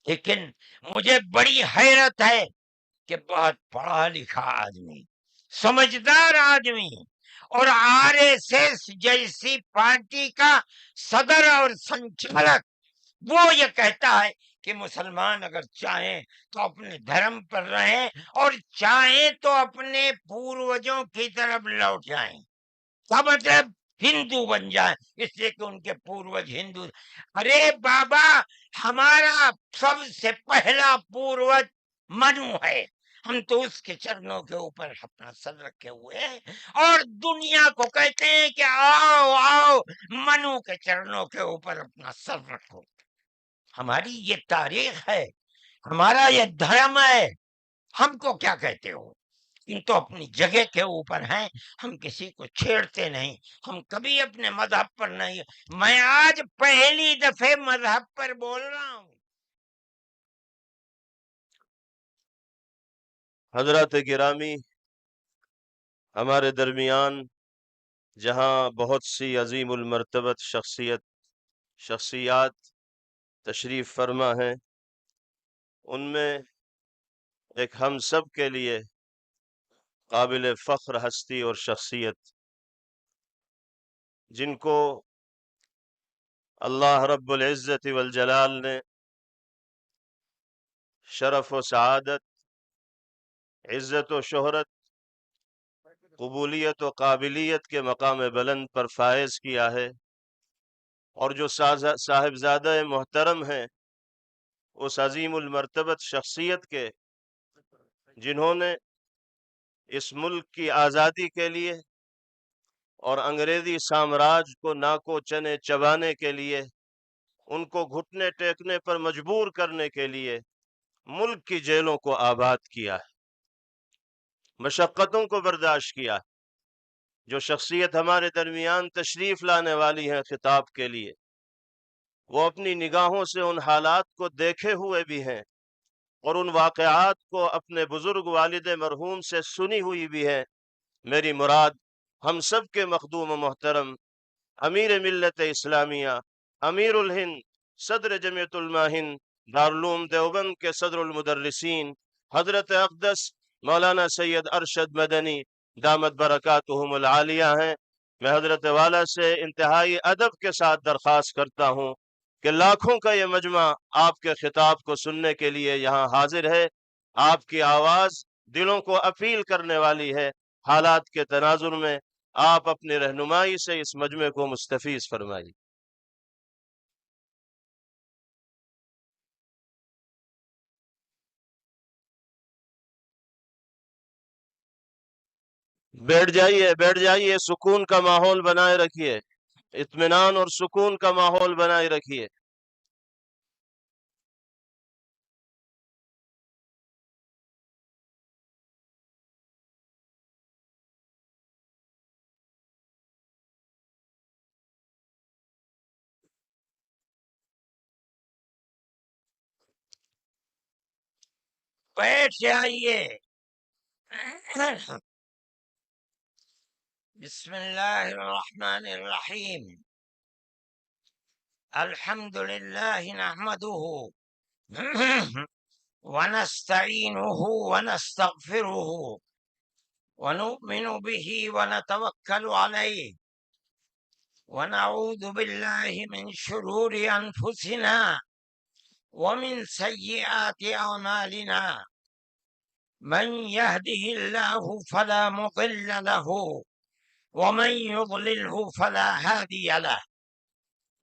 لیکن مجھے بڑی حیرت ہے کہ بہت پڑھا لکھا آدمی، سمجھدار آدمی، اور آر ایس ایس جیسی پارٹی کا صدر اور سنچالک وہ یہ کہتا ہے کہ مسلمان اگر چاہیں تو اپنے دھرم پر رہیں اور چاہیں تو اپنے پوروجوں کی طرف لوٹ جائیں، کا مطلب ہندو بن جائیں اس لیے کہ ان کے پوروج ہندو۔ ارے بابا، ہمارا سب سے پہلا پوروج منو ہے، ہم تو اس کے چرنوں کے اوپر اپنا سر رکھے ہوئے ہیں اور دنیا کو کہتے ہیں کہ آؤ آؤ منو کے چرنوں کے اوپر اپنا سر رکھو۔ ہماری یہ تاریخ ہے، ہمارا یہ دھرم ہے، ہم کو کیا کہتے ہو؟ ان تو اپنی جگہ کے اوپر ہیں، ہم کسی کو چھیڑتے نہیں، ہم کبھی اپنے مذہب پر نہیں۔ میں آج پہلی دفعہ مذہب پر بول رہا ہوں۔ حضرات گرامی، ہمارے درمیان جہاں بہت سی عظیم المرتبت شخصیات تشریف فرما ہیں، ان میں ایک ہم سب کے لیے قابل فخر ہستی اور شخصیت جن کو اللہ رب العزت والجلال نے شرف و سعادت، عزت و شہرت، قبولیت و قابلیت کے مقام بلند پر فائز کیا ہے، اور جو صاحبزادہ محترم ہیں اس عظیم المرتبت شخصیت کے، جنہوں نے اس ملک کی آزادی کے لیے اور انگریزی سامراج کو ناکو چنے چبانے کے لیے، ان کو گھٹنے ٹیکنے پر مجبور کرنے کے لیے ملک کی جیلوں کو آباد کیا ہے، مشقتوں کو برداشت کیا ہے۔ جو شخصیت ہمارے درمیان تشریف لانے والی ہے خطاب کے لیے، وہ اپنی نگاہوں سے ان حالات کو دیکھے ہوئے بھی ہیں اور ان واقعات کو اپنے بزرگ والد مرحوم سے سنی ہوئی بھی ہے۔ میری مراد ہم سب کے مخدوم و محترم امیر ملت اسلامیہ، امیر الہند، صدر جمعیت علماء ہند دارالعلوم دیوبند کے صدر المدرسین حضرت اقدس مولانا سید ارشد مدنی دامت برکاتہم العالیہ ہیں۔ میں حضرت والا سے انتہائی ادب کے ساتھ درخواست کرتا ہوں کہ لاکھوں کا یہ مجمع آپ کے خطاب کو سننے کے لیے یہاں حاضر ہے۔ آپ کی آواز دلوں کو اپیل کرنے والی ہے۔ حالات کے تناظر میں آپ اپنی رہنمائی سے اس مجمع کو مستفیض فرمائیے۔ بیٹھ جائیے، سکون کا ماحول بنائے رکھیے، اطمینان اور سکون کا ماحول بنائے رکھیے۔ بیٹھ جائیے۔ بسم اللہ الرحمن الرحیم۔ الحمد للہ نحمده ونستعینه ونستغفره ونؤمن به ونتوکل علیہ ونعوذ باللہ من شرور انفسنا ومن سیئات اعمالنا، من يهده الله فلا مضل له ومن يضلله فلا هادي له،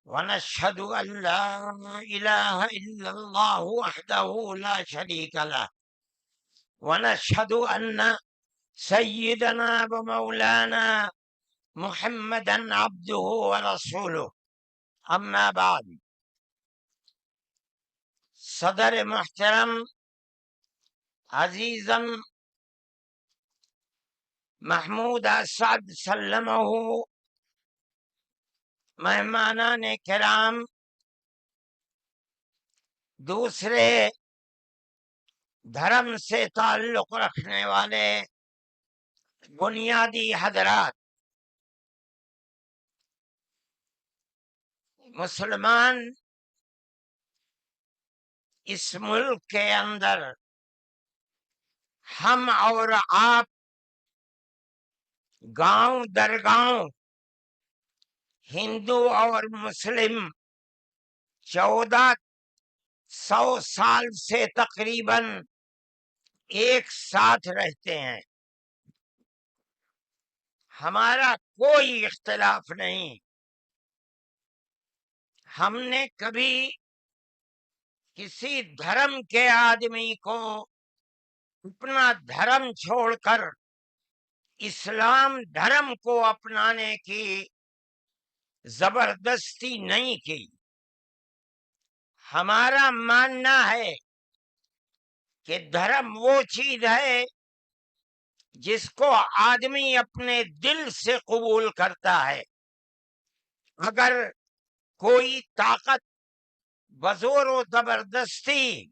ونشهد أن لا إله إلا الله وحده لا شريك له، ونشهد أن سيدنا ومولانا محمدا عبده ورسوله، أما بعد۔ صدر محترم، عزیزم محمود اسعد سلمہ، مہمانان کرام، دوسرے دھرم سے تعلق رکھنے والے بنیادی حضرات، مسلمان اس ملک کے اندر ہم اور آپ گاؤں در گاؤں ہندو اور مسلم 1400 سال سے تقریباً ایک ساتھ رہتے ہیں. ہمارا کوئی اختلاف نہیں. ہم نے کبھی کسی دھرم کے آدمی کو اپنا دھرم چھوڑ کر اسلام دھرم کو اپنانے کی زبردستی نہیں کی. ہمارا ماننا ہے کہ دھرم وہ چیز ہے جس کو آدمی اپنے دل سے قبول کرتا ہے. اگر کوئی طاقت بزور و زبردستی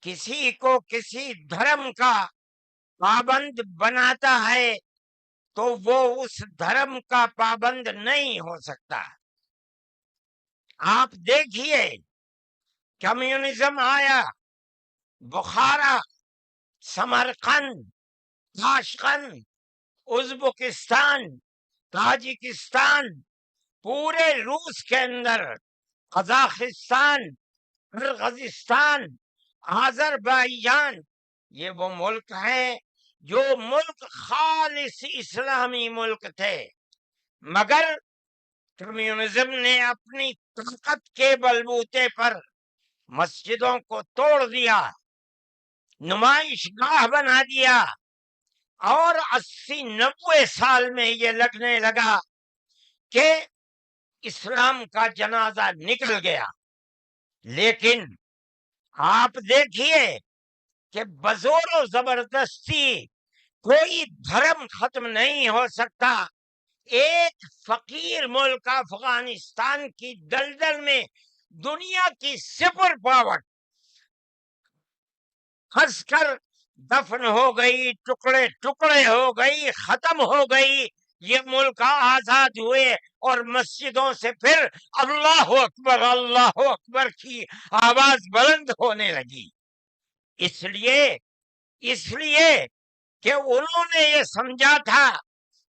کسی کو کسی دھرم کا پابند بناتا ہے تو وہ اس دھرم کا پابند نہیں ہو سکتا. آپ دیکھیے کمیونزم آیا، بخارا، سمرقند، تاشقند، ازبکستان، تاجکستان، پورے روس کے اندر، قزاقستان، قرغیزستان، آذربائیجان، یہ وہ ملک ہیں جو ملک خالص اسلامی ملک تھے، مگر کمیونزم نے اپنی طاقت کے بلبوتے پر مسجدوں کو توڑ دیا، نمائش گاہ بنا دیا، اور 80-90 سال میں یہ لگنے لگا کہ اسلام کا جنازہ نکل گیا. لیکن آپ دیکھیے کہ بزور و زبردستی کوئی دھرم ختم نہیں ہو سکتا. ایک فقیر ملک افغانستان کی دلدل میں دنیا کی سپر پاور پھنس کر دفن ہو گئی، ٹکڑے ٹکڑے ہو گئی، ختم ہو گئی. یہ ملک آزاد ہوئے اور مسجدوں سے پھر اللہ اکبر کی آواز بلند ہونے لگی. اس لیے کہ انہوں نے یہ سمجھا تھا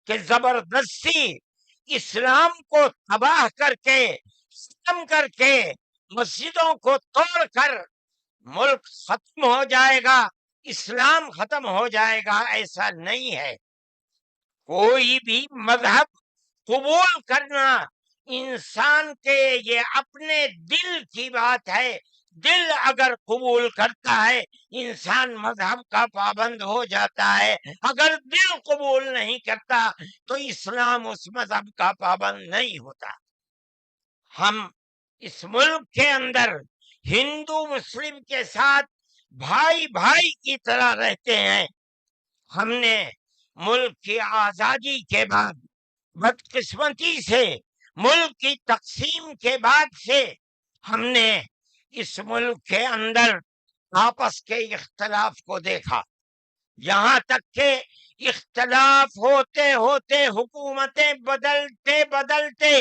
کہ زبردستی اسلام کو تباہ کر کے، ختم کر کے، مسجدوں کو توڑ کر ملک ختم ہو جائے گا، اسلام ختم ہو جائے گا. ایسا نہیں ہے. کوئی بھی مذہب قبول کرنا انسان کے یہ اپنے دل کی بات ہے. دل اگر قبول کرتا ہے انسان مذہب کا پابند ہو جاتا ہے. اگر دل قبول نہیں کرتا تو اسلام اس مذہب کا پابند نہیں ہوتا. ہم اس ملک کے اندر ہندو مسلم کے ساتھ بھائی بھائی کی طرح رہتے ہیں. ہم نے ملک کی آزادی کے بعد بدقسمتی سے ملک کی تقسیم کے بعد سے ہم نے اس ملک کے اندر آپس کے اختلاف کو دیکھا. یہاں تک کہ اختلاف ہوتے ہوتے حکومتیں بدلتے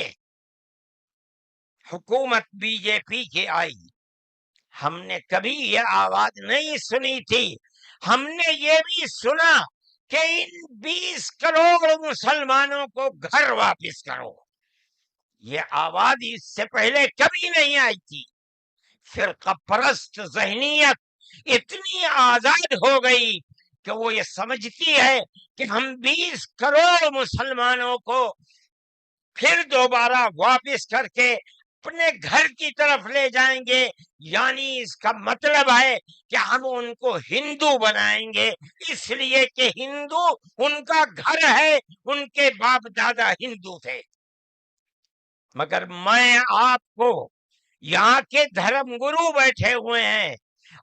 حکومت بی جے پی کی آئی. ہم نے کبھی یہ آواز نہیں سنی تھی. ہم نے یہ بھی سنا کہ ان 20 کروڑ مسلمانوں کو گھر واپس کرو. یہ آواز اس سے پہلے کبھی نہیں آئی تھی. فرقہ پرست ذہنیت اتنی آزاد ہو گئی کہ وہ یہ سمجھتی ہے کہ ہم 20 کروڑ مسلمانوں کو پھر دوبارہ واپس کر کے اپنے گھر کی طرف لے جائیں گے. یعنی اس کا مطلب ہے کہ ہم ان کو ہندو بنائیں گے، اس لیے کہ ہندو ان کا گھر ہے، ان کے باپ دادا ہندو تھے. مگر میں آپ کو یہاں کے دھرم گرو بیٹھے ہوئے ہیں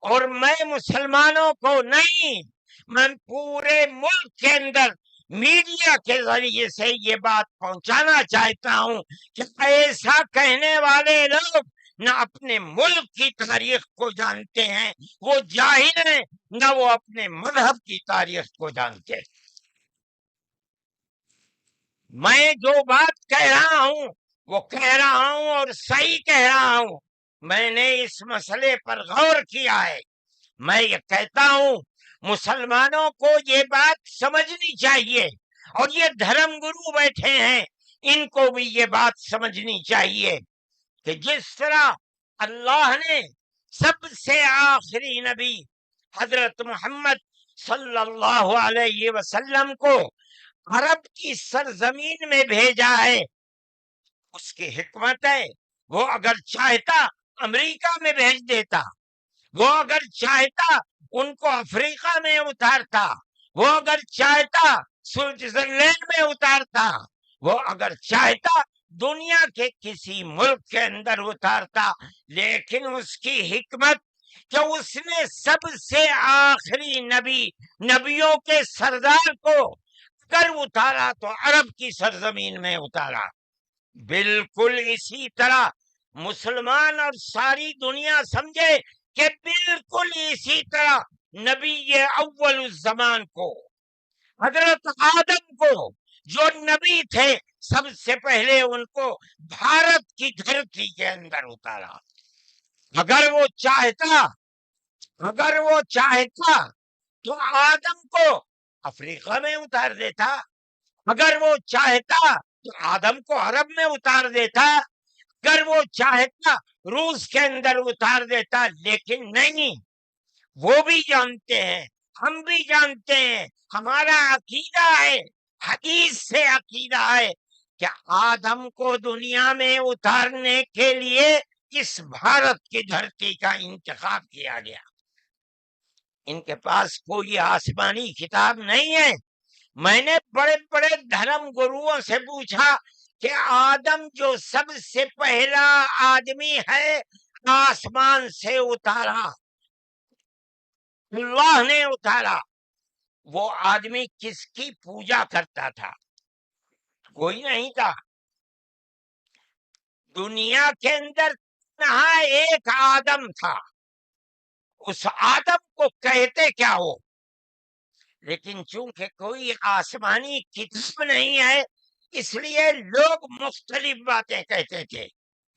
اور میں مسلمانوں کو نہیں، میں پورے ملک کے اندر میڈیا کے ذریعے سے یہ بات پہنچانا چاہتا ہوں کہ ایسا کہنے والے لوگ نہ اپنے ملک کی تاریخ کو جانتے ہیں، وہ جاہل ہیں، نہ وہ اپنے مذہب کی تاریخ کو جانتے ہیں. میں جو بات کہہ رہا ہوں وہ کہہ رہا ہوں اور صحیح کہہ رہا ہوں. میں نے اس مسئلے پر غور کیا ہے. میں یہ کہتا ہوں مسلمانوں کو یہ بات سمجھنی چاہیے، اور یہ دھرم گرو بیٹھے ہیں ان کو بھی یہ بات سمجھنی چاہیے کہ جس طرح اللہ نے سب سے آخری نبی حضرت محمد صلی اللہ علیہ وسلم کو عرب کی سرزمین میں بھیجا ہے، اس کی حکمت ہے. وہ اگر چاہتا امریکہ میں بھیج دیتا، وہ اگر چاہتا ان کو افریقہ میں اتارتا، وہ اگر چاہتا سوئٹزرلینڈ میں اتارتا، وہ اگر چاہتا دنیا کے کسی ملک کے اندر اتارتا، لیکن اس کی حکمت کہ اس نے سب سے آخری نبی، نبیوں کے سردار کو اگر اتارا تو عرب کی سرزمین میں اتارا. بالکل اسی طرح مسلمان اور ساری دنیا سمجھے کہ بالکل اسی طرح نبی اول الزمان کو، حضرت آدم کو جو نبی تھے، سب سے پہلے ان کو بھارت کی دھرتی کے اندر اتارا. اگر وہ چاہتا تو آدم کو افریقہ میں اتار دیتا، اگر وہ چاہتا تو آدم کو عرب میں اتار دیتا، اگر وہ چاہتا روس کے اندر اتار دیتا. لیکن نہیں، وہ بھی جانتے ہیں، ہم بھی جانتے ہیں، ہمارا عقیدہ ہے، حدیث سے عقیدہ ہے کہ آدم کو دنیا میں اتارنے کے لیے اس بھارت کی دھرتی کا انتخاب کیا گیا. ان کے پاس کوئی آسمانی کتاب نہیں ہے. میں نے بڑے بڑے دھرم گروؤں سے پوچھا کہ آدم جو سب سے پہلا آدمی ہے آسمان سے اتارا، اللہ نے اتارا، وہ آدمی کس کی پوجا کرتا تھا؟ کوئی نہیں تھا. دنیا کے اندر یہاں ایک آدم تھا. اس آدم کو کہتے کیا ہو؟ لیکن چونکہ کوئی آسمانی کتاب نہیں ہے اس لیے لوگ مختلف باتیں کہتے تھے.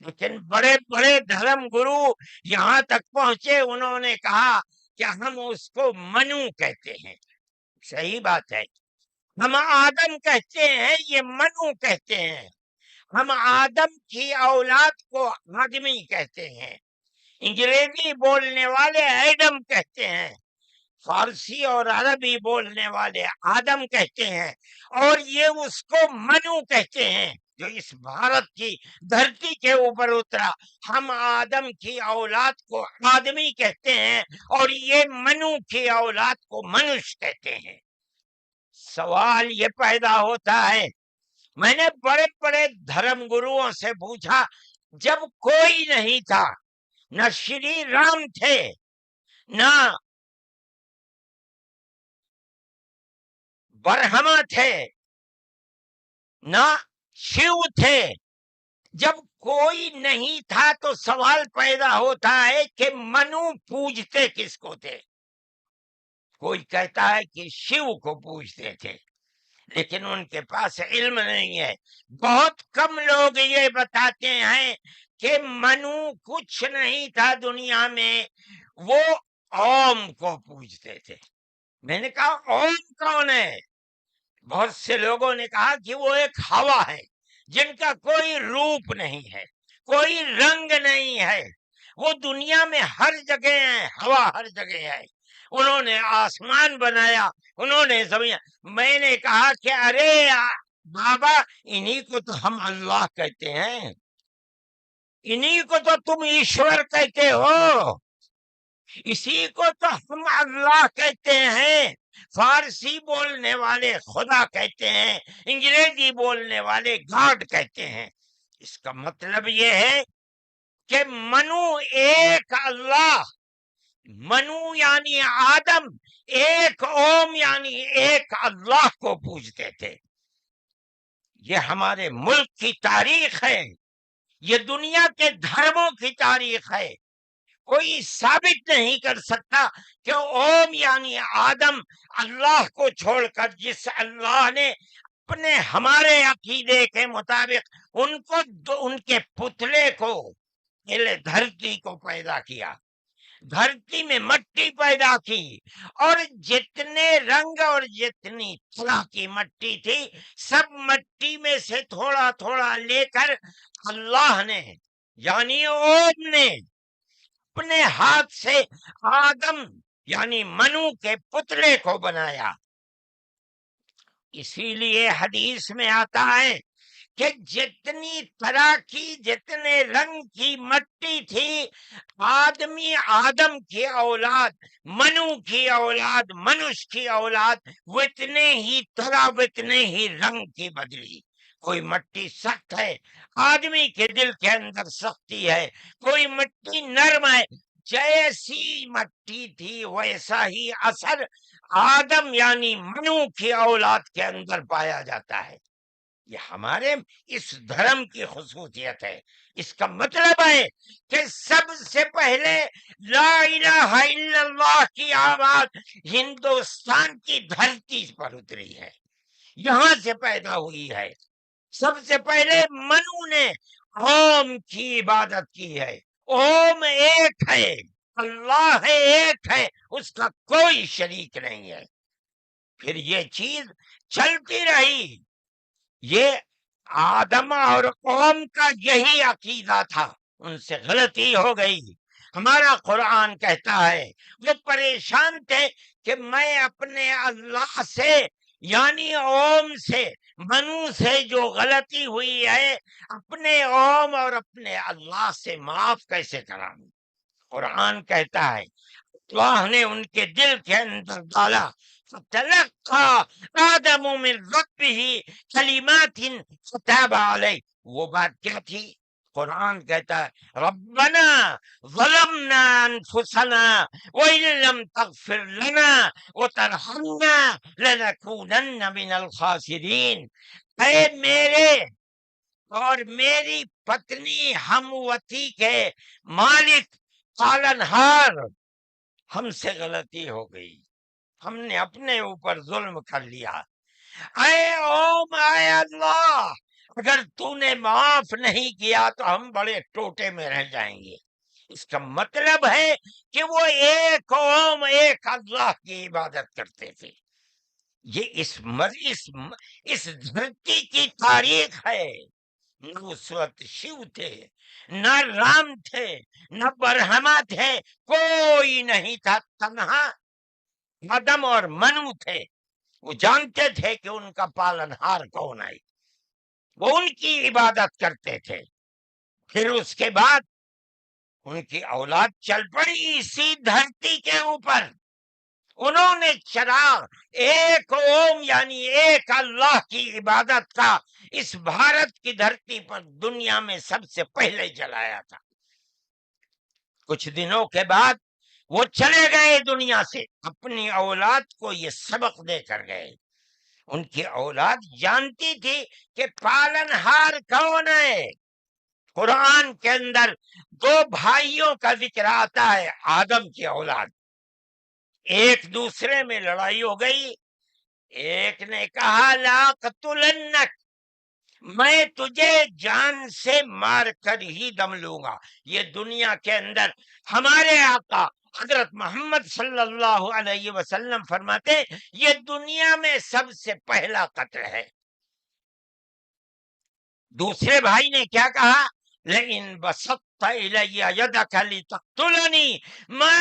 لیکن بڑے بڑے دھرم گرو یہاں تک پہنچے، انہوں نے کہا کہ ہم اس کو منو کہتے ہیں. صحیح بات ہے، ہم آدم کہتے ہیں، یہ منو کہتے ہیں. ہم آدم کی اولاد کو آدمی کہتے ہیں. انگریزی بولنے والے ایڈم کہتے ہیں، فارسی اور عربی بولنے والے آدم کہتے ہیں، اور یہ اس کو منو کہتے ہیں جو اس بھارت کی دھرتی کے اوپر اترا. ہم آدم کی اولاد کو آدمی کہتے ہیں اور یہ منو کی اولاد کو منش کہتے ہیں. سوال یہ پیدا ہوتا ہے، میں نے بڑے بڑے دھرم گروؤں سے پوچھا، جب کوئی نہیں تھا، نہ شری رام تھے، نہ برہما تھے، نہ شیو تھے، جب کوئی نہیں تھا تو سوال پیدا ہوتا ہے کہ منو پوجتے کس کو تھے؟ کوئی کہتا ہے کہ شیو کو پوجتے تھے، لیکن ان کے پاس علم نہیں ہے. بہت کم لوگ یہ بتاتے ہیں کہ منو کچھ نہیں تھا دنیا میں، وہ اوم کو پوجتے تھے. میں نے کہا اوم کون ہے؟ بہت سے لوگوں نے کہا کہ وہ ایک ہوا ہے جن کا کوئی روپ نہیں ہے، کوئی رنگ نہیں ہے، وہ دنیا میں ہر جگہ ہے، ہوا ہر جگہ ہے. انہوں نے آسمان بنایا، انہوں نے زمین. میں نے کہا کہ ارے بابا، انہی کو تو ہم اللہ کہتے ہیں، انہی کو تو تم ایشور کہتے ہو، اسی کو تو ہم اللہ کہتے ہیں. فارسی بولنے والے خدا کہتے ہیں، انگریزی بولنے والے گاڈ کہتے ہیں. اس کا مطلب یہ ہے کہ منو ایک اللہ، منو یعنی آدم، ایک اوم یعنی ایک اللہ کو پوجتے تھے. یہ ہمارے ملک کی تاریخ ہے، یہ دنیا کے دھرموں کی تاریخ ہے. کوئی ثابت نہیں کر سکتا کہ اوم یعنی آدم اللہ کو چھوڑ کر جس اللہ نے اپنے ہمارے عقیدے کے مطابق ان کو ان کے پتلے کو پہلے دھرتی کو پیدا کیا، دھرتی میں مٹی پیدا کی، اور جتنے رنگ اور جتنی طرح کی مٹی تھی سب مٹی میں سے تھوڑا تھوڑا لے کر اللہ نے یعنی اوم نے اپنے ہاتھ سے آدم یعنی منو کے پتلے کو بنایا۔ اسی لیے حدیث میں آتا ہے کہ جتنی طرح کی جتنے رنگ کی مٹی تھی، آدم کی اولاد، منو کی اولاد، منش کی اولاد اتنے ہی طرح اتنے ہی رنگ کی بدلی۔ کوئی مٹی سخت ہے، آدمی کے دل کے اندر سختی ہے، کوئی مٹی نرم ہے، جیسی مٹی تھی ویسا ہی اثر آدم یعنی منو کی اولاد کے اندر پایا جاتا ہے۔ یہ ہمارے اس دھرم کی خصوصیت ہے۔ اس کا مطلب ہے کہ سب سے پہلے لا الہ الا اللہ کی آواز ہندوستان کی دھرتی پر اتری ہے، یہاں سے پیدا ہوئی ہے۔ سب سے پہلے منو نے اوم کی عبادت کی ہے۔ اوم ایک ہے، اللہ ہے، ایک ہے، اس کا کوئی شریک نہیں ہے۔ پھر یہ چیز چلتی رہی۔ یہ آدم اور قوم کا یہی عقیدہ تھا، ان سے غلطی ہو گئی۔ ہمارا قرآن کہتا ہے وہ پریشان تھے کہ میں اپنے اللہ سے یعنی اوم سے، منو سے جو غلطی ہوئی ہے اپنے اوم اور اپنے اللہ سے معاف کیسے کراؤں۔ قرآن کہتا ہے اللہ نے ان کے دل کے اندر ڈالا، فَتَلَقَّى آدَمُ مِن رَبِّهِ كَلِمَاتٍ فَتَابَ عَلَيْهِ۔ وہ بات کیا تھی؟ قرآن کہتا ہے ربنا ظلمنا انفسنا وَإِن لَّمْ تَغْفِرْ لَنَا وَتَرْحَمْنَا لَنَكُونَنَّ مِنَ الْخَاسِرِينَ۔ اے میرے اور میری پتنی ہموتی کے مالک پالنہار، ہم سے غلطی ہو گئی، ہم نے اپنے اوپر ظلم کر لیا۔ اے اوم، اے اللہ، اگر تو نے معاف نہیں کیا تو ہم بڑے ٹوٹے میں رہ جائیں گے۔ اس کا مطلب ہے کہ وہ ایک اوم، ایک اللہ کی عبادت کرتے تھے۔ یہ اس دھرتی کی تاریخ ہے۔ نہ اس وقت شیو تھے، نہ رام تھے، نہ برہما تھے، کوئی نہیں تھا، تنہا آدم اور منو تھے۔ وہ جانتے تھے کہ ان کا پالنہار کون ہے، وہ ان کی عبادت کرتے تھے۔ پھر اس کے بعد ان کی اولاد چل پڑی اسی دھرتی کے اوپر، انہوں نے چراغ ایک اوم یعنی ایک اللہ کی عبادت کا اس بھارت کی دھرتی پر دنیا میں سب سے پہلے جلایا تھا۔ کچھ دنوں کے بعد وہ چلے گئے دنیا سے، اپنی اولاد کو یہ سبق دے کر گئے۔ ان کی اولاد جانتی تھی کہ پالنہار کون ہے۔ قرآن کے اندر دو بھائیوں کا ذکر آتا ہے، آدم کی اولاد، ایک دوسرے میں لڑائی ہو گئی۔ ایک نے کہا لا قتلنک، میں تجھے جان سے مار کر ہی دم لوں گا۔ یہ دنیا کے اندر ہمارے آقا حضرت محمد صلی اللہ علیہ وسلم فرماتے یہ دنیا میں سب سے پہلا قتل ہے۔ دوسرے بھائی نے کیا کہا؟ لئن بسطت الی یدک لتقتلنی ما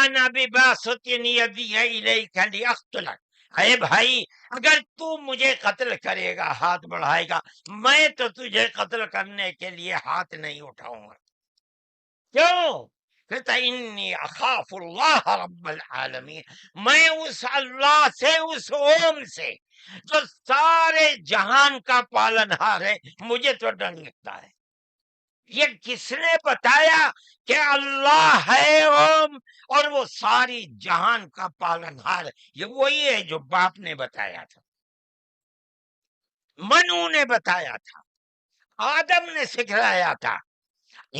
انا بباسط یدی الیک لاقتلک۔ اے بھائی، اگر تو مجھے قتل کرے گا، ہاتھ بڑھائے گا، میں تو تجھے قتل کرنے کے لیے ہاتھ نہیں اٹھاؤں گا۔ کیوں؟ کہتا انی اخاف اللہ رب العالمین، میں اس اللہ سے، اس اوم سے جو سارے جہان کا پالنہار ہے، مجھے تو ڈر لگتا ہے۔ یہ کس نے بتایا کہ اللہ ہے اوم اور وہ ساری جہان کا پالنہار ہے؟ یہ وہی ہے جو باپ نے بتایا تھا، منو نے بتایا تھا، آدم نے سکھلایا تھا۔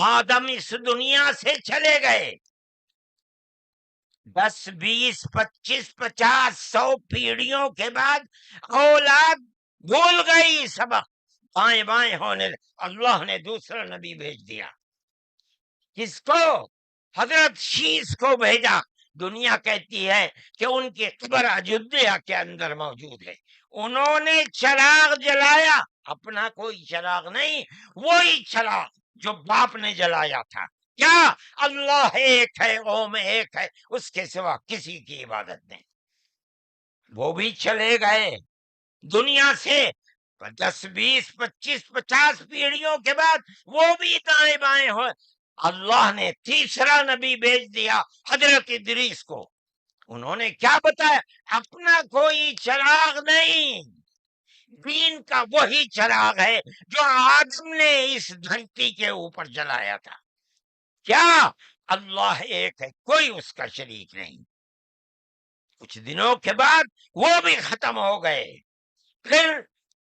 آدم اس دنیا سے چلے گئے، 10 20 25 50 100 پیڑھیوں کے بعد اولاد بھول گئی سبق، بائیں بائیں ہونے، اللہ نے دوسرا نبی بھیج دیا۔ کس کو؟ حضرت شیس کو بھیجا. دنیا کہتی ہے کہ ان کی قبر اجودھیا کے اندر موجود ہے. انہوں نے چراغ جلایا، اپنا کوئی چراغ نہیں، وہی چراغ جو باپ نے جلایا تھا. کیا؟ اللہ ایک ہے، اوم ایک ہے، اس کے سوا کسی کی عبادت نہیں. وہ بھی چلے گئے دنیا سے 10 20 25 50 پیڑھیوں کے بعد، وہ بھی دائیں بائیں ہوئے. اللہ نے تیسرا نبی بھیج دیا، حضرت ادریس کو. انہوں نے کیا بتایا؟ اپنا کوئی چراغ نہیں، دین کا وہی چراغ ہے جو آدم نے اس دھرتی کے اوپر جلایا تھا. کیا؟ اللہ ایک ہے، کوئی اس کا شریک نہیں. کچھ دنوں کے بعد وہ بھی ختم ہو گئے. پھر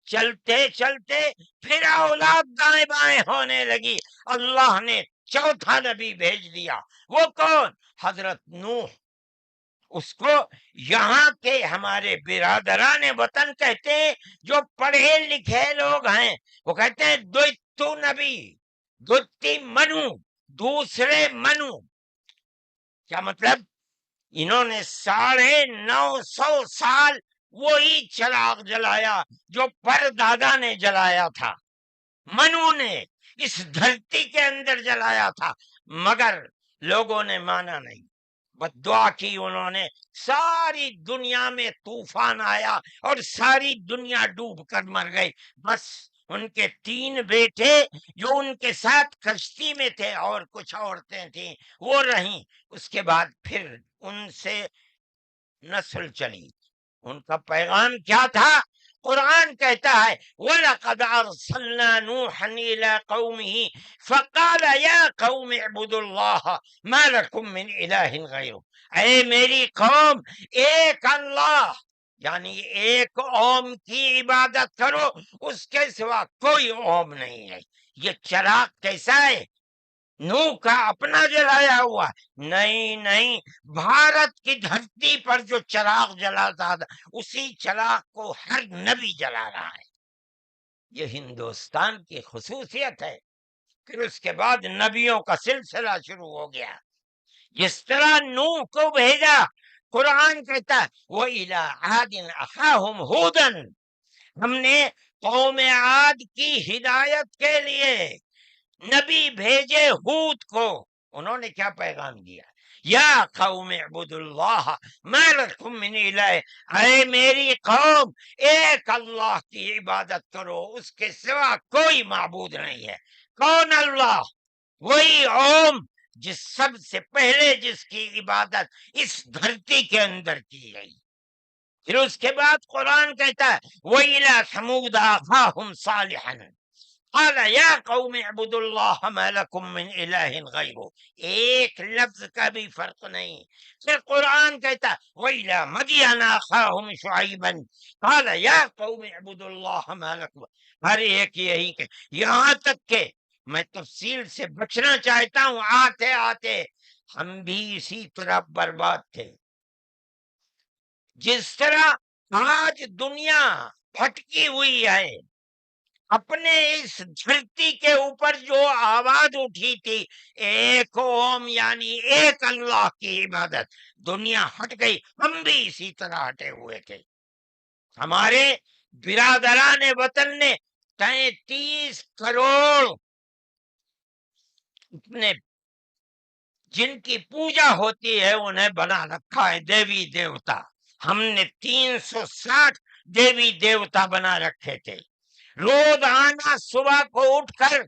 چلتے چلتے پھر اولاد دائیں بائیں ہونے لگی. اللہ نے چوتھا نبی بھیج دیا. وہ کون؟ حضرت نوح. اس کو یہاں کے ہمارے برادران وطن کہتے ہیں، جو پڑھے لکھے لوگ ہیں، وہ کہتے ہیں دوتو نبی، دوتی منو، دوسرے منو. کیا مطلب؟ انہوں نے 950 سال وہی چراغ جلایا جو پردادا نے جلایا تھا، منو نے اس دھرتی کے اندر جلایا تھا، مگر لوگوں نے مانا نہیں. بد دعا کی انہوں نے. ساری دنیا میں طوفان آیا اور ساری دنیا ڈوب کر مر گئی. بس ان کے 3 بیٹے جو ان کے ساتھ کشتی میں تھے اور کچھ عورتیں تھیں وہ رہیں. اس کے بعد پھر ان سے نسل چلی. ان کا پیغام کیا تھا؟ قرآن کہتا ہے وَلَقَدْ أَرْسَلْنَا نُوحًا إِلَىٰ قَوْمِهِ فَقَالَ يَا قَوْمِ اعْبُدُوا اللَّهَ مَا لَكُم مِّنْ إِلَٰهٍ غَيْرُهُ. اے میری قوم، ایک اللہ یعنی ایک اوم کی عبادت کرو، اس کے سوا کوئی اوم نہیں ہے. یہ چراغ کیسا ہے؟ نوح کا اپنا جلایا ہوا؟ نہیں، بھارت کی دھرتی پر جو چراغ جلاتا تھا اسی چراغ کو ہر نبی جلا رہا ہے. یہ ہندوستان کی خصوصیت ہے. پھر اس کے بعد نبیوں کا سلسلہ شروع ہو گیا. جس طرح نوح کو بھیجا، قرآن کہتا ہے وَإِلَىٰ عَادٍ أَخَاهُمْ هُودًا. ہم نے قوم عاد کی ہدایت کے لیے نبی بھیجے ہود کو. انہوں نے کیا پیغام دیا؟ یا قوم اعبدوا اللہ ما لکم من الہ. اے میری قوم، ایک اللہ کی عبادت کرو، اس کے سوا کوئی معبود نہیں ہے. کون اللہ؟ وہی اوم جس سب سے پہلے جس کی عبادت اس دھرتی کے اندر کی گئی. پھر اس کے بعد قرآن کہتا ہے وَإِلَىٰ ثَمُودَ أَخَاهُمْ صَالِحًا قال یا قوم اعبدوا اللہ ما لکم من الہ غیرہ. ایک لفظ کا بھی فرق نہیں. پھر قرآن کہتا وَإِلَىٰ مَدْيَنَ أَخَاهُمْ شُعَيْبًا قال یا قوم اعبدوا اللہ ما لکم. ہر ایک یہی کہ یہاں تک کہ میں تفصیل سے بچنا چاہتا ہوں، آتے آتے ہم بھی اسی طرح برباد تھے. جس طرح آج دنیا بھٹکی ہوئی ہے، اپنے اس دھرتی کے اوپر جو آواز اٹھی تھی ایک اوم یعنی ایک اللہ کی عبادت، دنیا ہٹ گئی. ہم بھی اسی طرح ہٹے ہوئے تھے. ہمارے برادران وطن نے 33 کروڑ اپنے جن کی پوجا ہوتی ہے انہیں بنا رکھا ہے دیوی دیوتا. ہم نے 360 دیوی دیوتا بنا رکھے تھے. روزانہ صبح کو اٹھ کر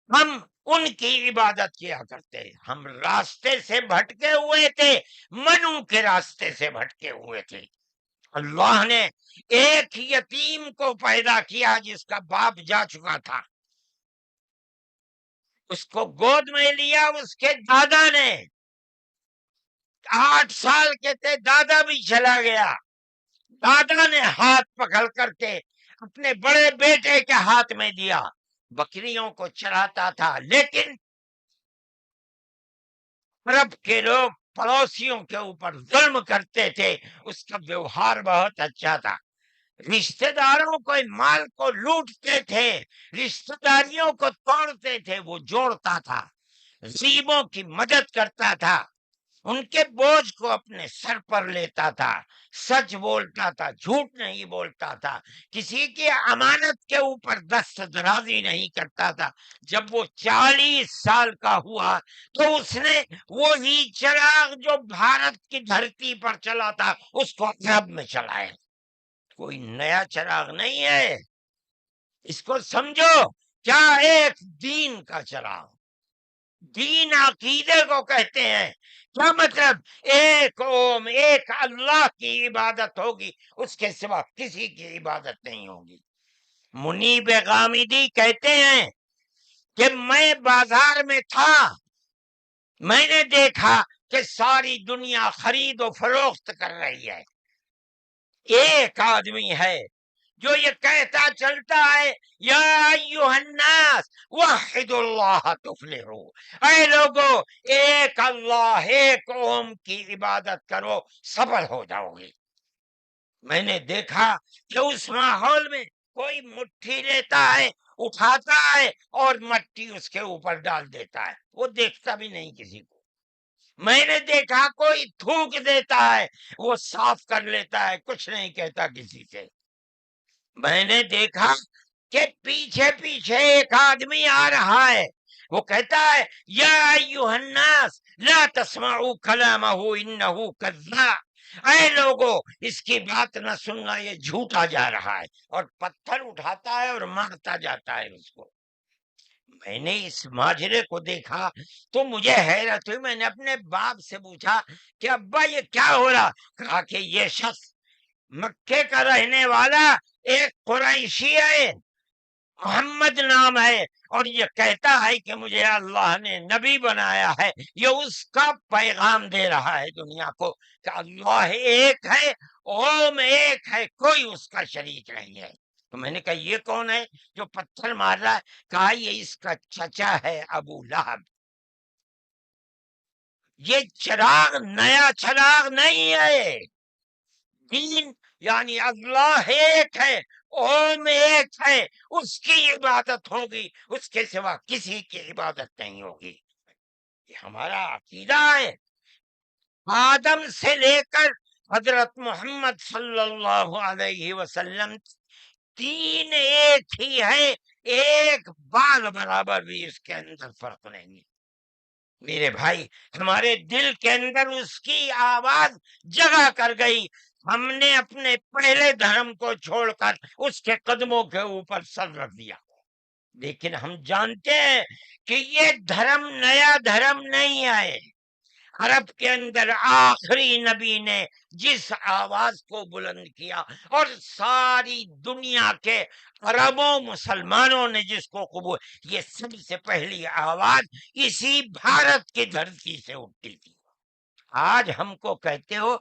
ہم ان کی عبادت کیا کرتے. ہم راستے سے بھٹکے ہوئے تھے، منو کے راستے سے بھٹکے ہوئے تھے. اللہ نے ایک یتیم کو پیدا کیا جس کا باپ جا چکا تھا، اس کو گود میں لیا اس کے دادا نے. 8 سال کے تھے، دادا بھی چلا گیا. دادا نے ہاتھ پکڑ کر کے اپنے بڑے بیٹے کے ہاتھ میں دیا. بکریوں کو چراتا تھا، لیکن عرب کے لوگ پڑوسیوں کے اوپر ظلم کرتے تھے. اس کا ویوہار بہت اچھا تھا. رشتہ داروں کو مال کو لوٹتے تھے، رشتہ داریوں کو توڑتے تھے، وہ جوڑتا تھا. غریبوں کی مدد کرتا تھا، ان کے بوجھ کو اپنے سر پر لیتا تھا، سچ بولتا تھا، جھوٹ نہیں بولتا تھا، کسی کی امانت کے اوپر دست درازی نہیں کرتا تھا۔ جب وہ 40 سال کا ہوا تو اس نے وہی چراغ جو بھارت کی دھرتی پر چلا تھا اس کو عرب میں چلایا۔ کوئی نیا چراغ نہیں ہے، اس کو سمجھو، کیا ایک دین کا چراغ، دین عقیدے کو کہتے ہیں۔ کیا مطلب؟ ایک اوم، ایک اللہ کی عبادت ہوگی، اس کے سوا کسی کی عبادت نہیں ہوگی۔ منیب غامدی کہتے ہیں کہ میں بازار میں تھا، میں نے دیکھا کہ ساری دنیا خرید و فروخت کر رہی ہے، ایک آدمی ہے جو یہ کہتا چلتا ہے یا ایھا الناس وحدوا اللہ تفلحوا، اے لوگو ایک اللہ، ایک اوم کی عبادت کرو، سفل ہو جاؤ گے۔ میں نے دیکھا کہ اس ماحول میں کوئی مٹھی لیتا ہے، اٹھاتا ہے اور مٹی اس کے اوپر ڈال دیتا ہے، وہ دیکھتا بھی نہیں کسی کو۔ میں نے دیکھا کوئی تھوک دیتا ہے، وہ صاف کر لیتا ہے، کچھ نہیں کہتا کسی سے۔ میں نے دیکھا کہ پیچھے پیچھے ایک آدمی آ رہا ہے، وہ کہتا ہے یا ایھا الناس لا تسمعوا کلامہ انہ کذاب، اے لوگو اس کی بات نہ سننا، یہ جھوٹا جا رہا ہے، اور پتھر اٹھاتا ہے اور مارتا جاتا ہے اس کو۔ میں نے اس ماجرے کو دیکھا تو مجھے حیرت ہوئی، میں نے اپنے باپ سے پوچھا کہ ابا یہ کیا ہو رہا؟ کہا کہ یہ شخص مکے کا رہنے والا ایک قریشی ہے، محمد نام ہے، اور یہ کہتا ہے کہ مجھے اللہ نے نبی بنایا ہے، یہ اس کا پیغام دے رہا ہے دنیا کو کہ اللہ ایک ہے، اوم ایک ہے، کوئی اس کا شریک نہیں ہے۔ تو میں نے کہا یہ کون ہے جو پتھر مار رہا ہے؟ کہا یہ اس کا چچا ہے ابو لہب۔ یہ چراغ نیا چراغ نہیں ہے، دین یعنی اللہ ایک ہے، اوم ایک ہے، اس کی عبادت ہوگی، اس کے سوا کسی کی عبادت نہیں ہوگی۔ یہ ہمارا عقیدہ ہے۔ آدم سے لے کر حضرت محمد صلی اللہ علیہ وسلم تین ایک ہی ہے، ایک بال برابر بھی اس کے اندر فرق نہیں ہے۔ میرے بھائی، ہمارے دل کے اندر اس کی آواز جگہ کر گئی، ہم نے اپنے پہلے دھرم کو چھوڑ کر اس کے قدموں کے اوپر سر رکھ دیا۔ لیکن ہم جانتے ہیں کہ یہ دھرم نیا دھرم نہیں ہے۔ عرب کے اندر آخری نبی نے جس آواز کو بلند کیا اور ساری دنیا کے عربوں مسلمانوں نے جس کو قبول، یہ سب سے پہلی آواز اسی بھارت کی دھرتی سے اٹھتی تھی۔ آج ہم کو کہتے ہو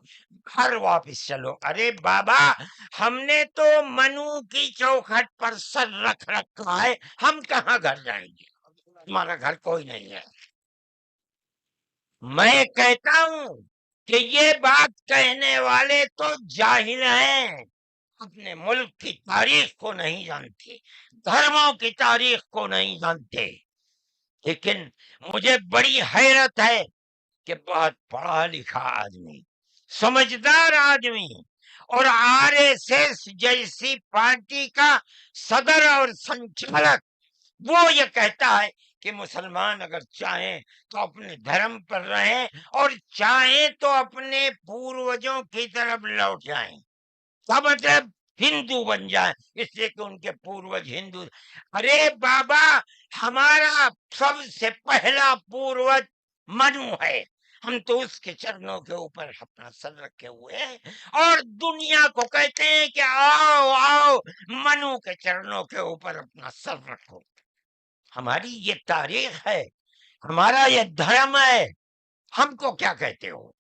گھر واپس چلو، ارے بابا ہم نے تو منو کی چوکھٹ پر سر رکھ رکھا ہے، ہم کہاں گھر جائیں گے؟ ہمارا گھر کوئی نہیں ہے۔ میں کہتا ہوں کہ یہ بات کہنے والے تو جاہل ہیں، اپنے ملک کی تاریخ کو نہیں جانتے، دھرموں کی تاریخ کو نہیں جانتے۔ لیکن مجھے بڑی حیرت ہے کہ بہت پڑھا لکھا آدمی، سمجھدار آدمی، اور RSS جیسی پارٹی کا صدر اور سنچالک وہ یہ کہتا ہے کہ مسلمان اگر چاہیں تو اپنے دھرم پر رہیں اور چاہیں تو اپنے پوروجوں کی طرف لوٹ جائیں۔ کیا مطلب؟ ہندو بن جائیں، اس لیے کہ ان کے پوروج ہندو۔ ارے بابا ہمارا سب سے پہلا پوروج منو ہے، ہم تو اس کے چرنوں کے اوپر اپنا سر رکھے ہوئے ہیں، اور دنیا کو کہتے ہیں کہ آؤ آؤ منو کے چرنوں کے اوپر اپنا سر رکھو۔ ہماری یہ تاریخ ہے، ہمارا یہ دھرم ہے، ہم کو کیا کہتے ہو؟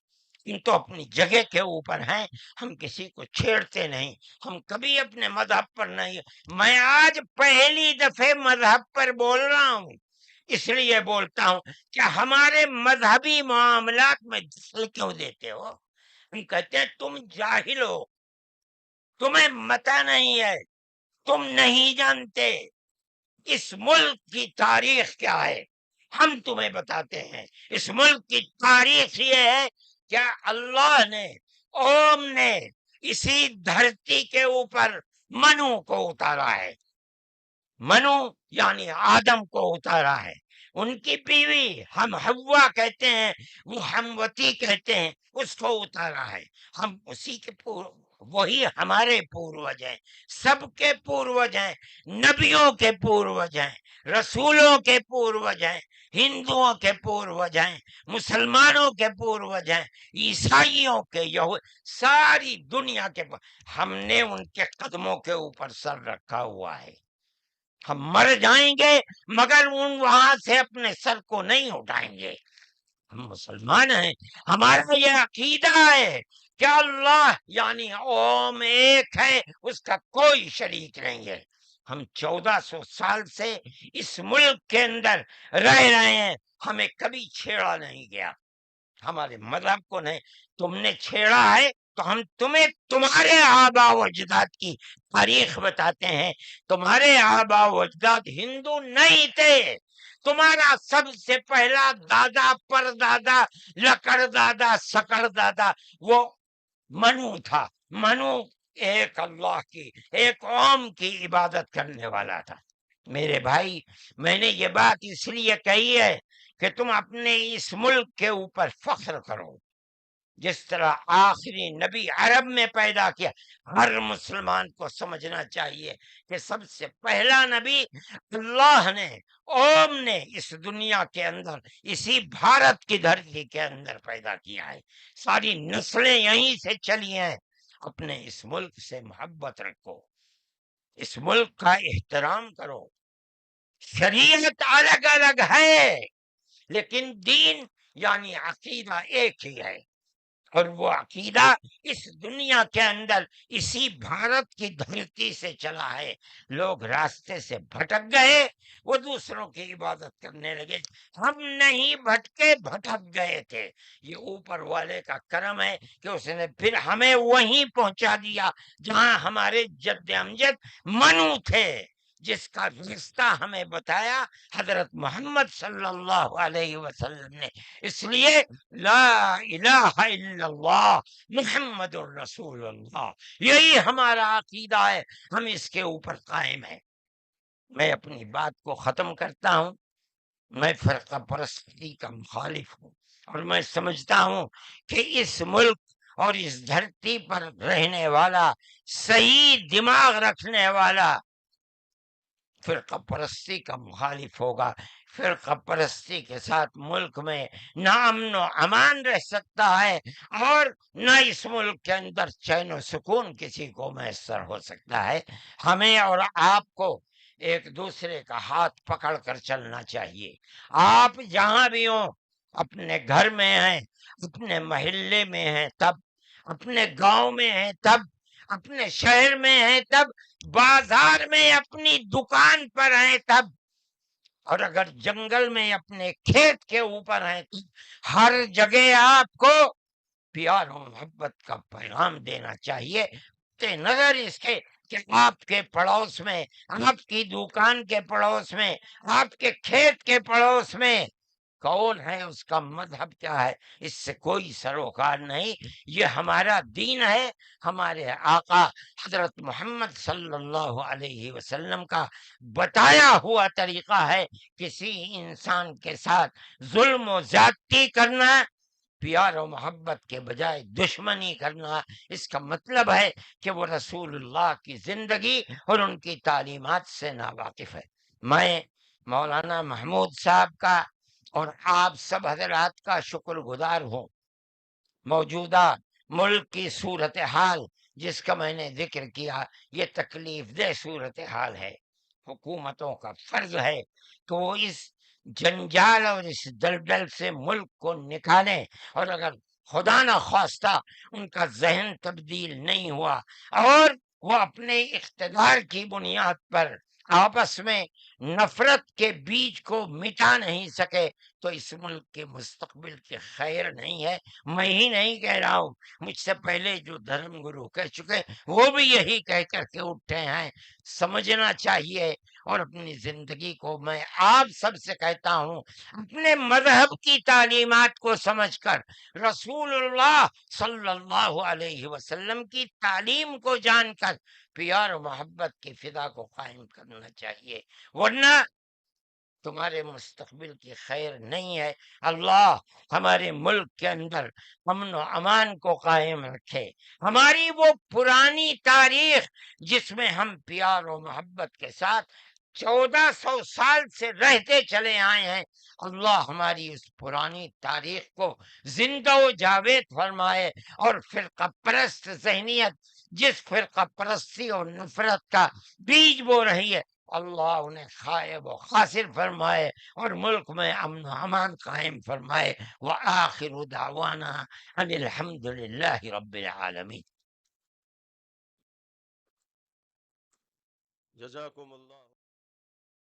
ان تو اپنی جگہ کے اوپر ہیں، ہم کسی کو چھیڑتے نہیں، ہم کبھی اپنے مذہب پر نہیں۔ میں آج پہلی دفعہ مذہب پر بول رہا ہوں، اس لیے بولتا ہوں کہ ہمارے مذہبی معاملات میں دخل کیوں دیتے ہو؟ ہم کہتے ہیں تم جاہل ہو، تمہیں متہ نہیں ہے، تم نہیں جانتے اس ملک کی تاریخ کیا ہے۔ ہم تمہیں بتاتے ہیں۔ اس ملک کی تاریخ یہ ہے کہ اللہ نے، اوم نے اسی دھرتی کے اوپر منو کو اتارا ہے۔ منو یعنی آدم کو اتارا ہے، ان کی بیوی ہم حوا کہتے ہیں، وہ ہموتی کہتے ہیں، اس کو اتارا ہے۔ ہم اسی کے وہی ہمارے پوروج ہیں، سب کے پوروج ہیں، نبیوں کے پوروج ہیں، رسولوں کے پوروج ہیں، ہندوؤں کے پوروج ہیں، مسلمانوں کے پوروج ہیں، عیسائیوں کے، ساری دنیا کے ہم نے ان کے قدموں کے اوپر سر رکھا ہوا ہے۔ ہم مر جائیں گے مگر وہاں سے اپنے سر کو نہیں اٹھائیں گے۔ ہم مسلمان ہیں، ہمارا یہ عقیدہ ہے کہ اللہ یعنی اوم ایک ہے، اس کا کوئی شریک نہیں ہے۔ ہم 1400 سال سے اس ملک کے اندر رہ رہے ہیں، ہمیں کبھی چھیڑا نہیں گیا، ہمارے مذہب کو نہیں۔ تم نے چھیڑا ہے تو ہم تمہیں تمہارے آبا و اجداد کی تاریخ بتاتے ہیں۔ تمہارے آبا و اجداد ہندو نہیں تھے، تمہارا سب سے پہلا دادا پر دادا لکڑ دادا سکڑ دادا وہ منو تھا۔ منو ایک اللہ کی، ایک اوم کی عبادت کرنے والا تھا۔ میرے بھائی، میں نے یہ بات اس لیے کہی ہے کہ تم اپنے اس ملک کے اوپر فخر کرو۔ جس طرح آخری نبی عرب میں پیدا کیا، ہر مسلمان کو سمجھنا چاہیے کہ سب سے پہلا نبی اللہ نے، اوم نے اس دنیا کے اندر، اسی بھارت کی دھرتی کے اندر پیدا کیا ہے۔ ساری نسلیں یہیں سے چلی ہیں۔ اپنے اس ملک سے محبت رکھو، اس ملک کا احترام کرو۔ شریعت الگ الگ ہے لیکن دین یعنی عقیدہ ایک ہی ہے، اور وہ عقیدہ اس دنیا کے اندر اسی بھارت کی دھرتی سے چلا ہے۔ لوگ راستے سے بھٹک گئے، وہ دوسروں کی عبادت کرنے لگے، ہم نہیں بھٹکے، بھٹک گئے تھے۔ یہ اوپر والے کا کرم ہے کہ اس نے پھر ہمیں وہیں پہنچا دیا جہاں ہمارے جد امجد منو تھے، جس کا رستہ ہمیں بتایا حضرت محمد صلی اللہ علیہ وسلم نے۔ اس لیے لا الہ الا اللہ محمد الرسول اللہ، یہی ہمارا عقیدہ ہے، ہم اس کے اوپر قائم ہیں۔ میں اپنی بات کو ختم کرتا ہوں۔ میں فرقہ پرستی کا مخالف ہوں، اور میں سمجھتا ہوں کہ اس ملک اور اس دھرتی پر رہنے والا، صحیح دماغ رکھنے والا فرقہ پرستی کا مخالف ہوگا۔ فرقہ پرستی کے ساتھ ملک میں نہ امن و امان رہ سکتا ہے، اور نہ اس ملک کے اندر چین و سکون کسی کو میسر ہو سکتا ہے۔ ہمیں اور آپ کو ایک دوسرے کا ہاتھ پکڑ کر چلنا چاہیے۔ آپ جہاں بھی ہوں، اپنے گھر میں ہیں، اپنے محلے میں ہیں تب، اپنے گاؤں میں ہیں تب، اپنے شہر میں ہیں تب، بازار میں اپنی دکان پر ہیں تب، اور اگر جنگل میں اپنے کھیت کے اوپر ہیں تو ہر جگہ آپ کو پیار و محبت کا پیغام دینا چاہیے، نظر اس کے کہ آپ کے پڑوس میں، آپ کی دکان کے پڑوس میں، آپ کے کھیت کے پڑوس میں کون ہے، اس کا مذہب کیا ہے، اس سے کوئی سروکار نہیں۔ یہ ہمارا دین ہے، ہمارے آقا حضرت محمد صلی اللہ علیہ وسلم کا بتایا ہوا طریقہ ہے۔ کسی انسان کے ساتھ ظلم و زیادتی کرنا، پیار و محبت کے بجائے دشمنی کرنا، اس کا مطلب ہے کہ وہ رسول اللہ کی زندگی اور ان کی تعلیمات سے ناواقف ہے۔ میں مولانا محمود صاحب کا اور آپ سب حضرات کا شکر گزار ہوں۔ موجودہ ملک کی صورتحال جس کا میں نے ذکر کیا، یہ تکلیف دہ صورتحال ہے۔ حکومتوں کا فرض ہے کہ وہ اس جنجال اور اس دلدل سے ملک کو نکالیں، اور اگر خدا نہ خواستہ ان کا ذہن تبدیل نہیں ہوا اور وہ اپنے اقتدار کی بنیاد پر آپس میں نفرت کے بیج کو مٹا نہیں سکے تو اس ملک کے مستقبل کے خیر نہیں ہے۔ میں ہی نہیں کہہ رہا ہوں، مجھ سے پہلے جو دھرم گرو کہہ چکے وہ بھی یہی کہہ کر کے اٹھے ہیں۔ سمجھنا چاہیے، اور اپنی زندگی کو میں آپ سب سے کہتا ہوں، اپنے مذہب کی تعلیمات کو سمجھ کر، رسول اللہ صلی اللہ علیہ وسلم کی تعلیم کو جان کر پیار و محبت کی فضا کو قائم کرنا چاہیے، ورنہ تمہارے مستقبل کی خیر نہیں ہے۔ اللہ ہمارے ملک کے اندر امن و امان کو قائم رکھے۔ ہماری وہ پرانی تاریخ جس میں ہم پیار و محبت کے ساتھ 1400 سال سے رہتے چلے آئے ہیں، اللہ ہماری اس پرانی تاریخ کو زندہ و جاوید فرمائے، اور فرقہ پرست ذہنیت جس فرقہ پرستی اور نفرت کا بیج بو رہی ہے، اللہ انہیں خائب و خاسر فرمائے، اور ملک میں امن و امان قائم فرمائے۔ وآخر دعوانا ان الحمد للہ رب العالمین۔ جزاکم اللہ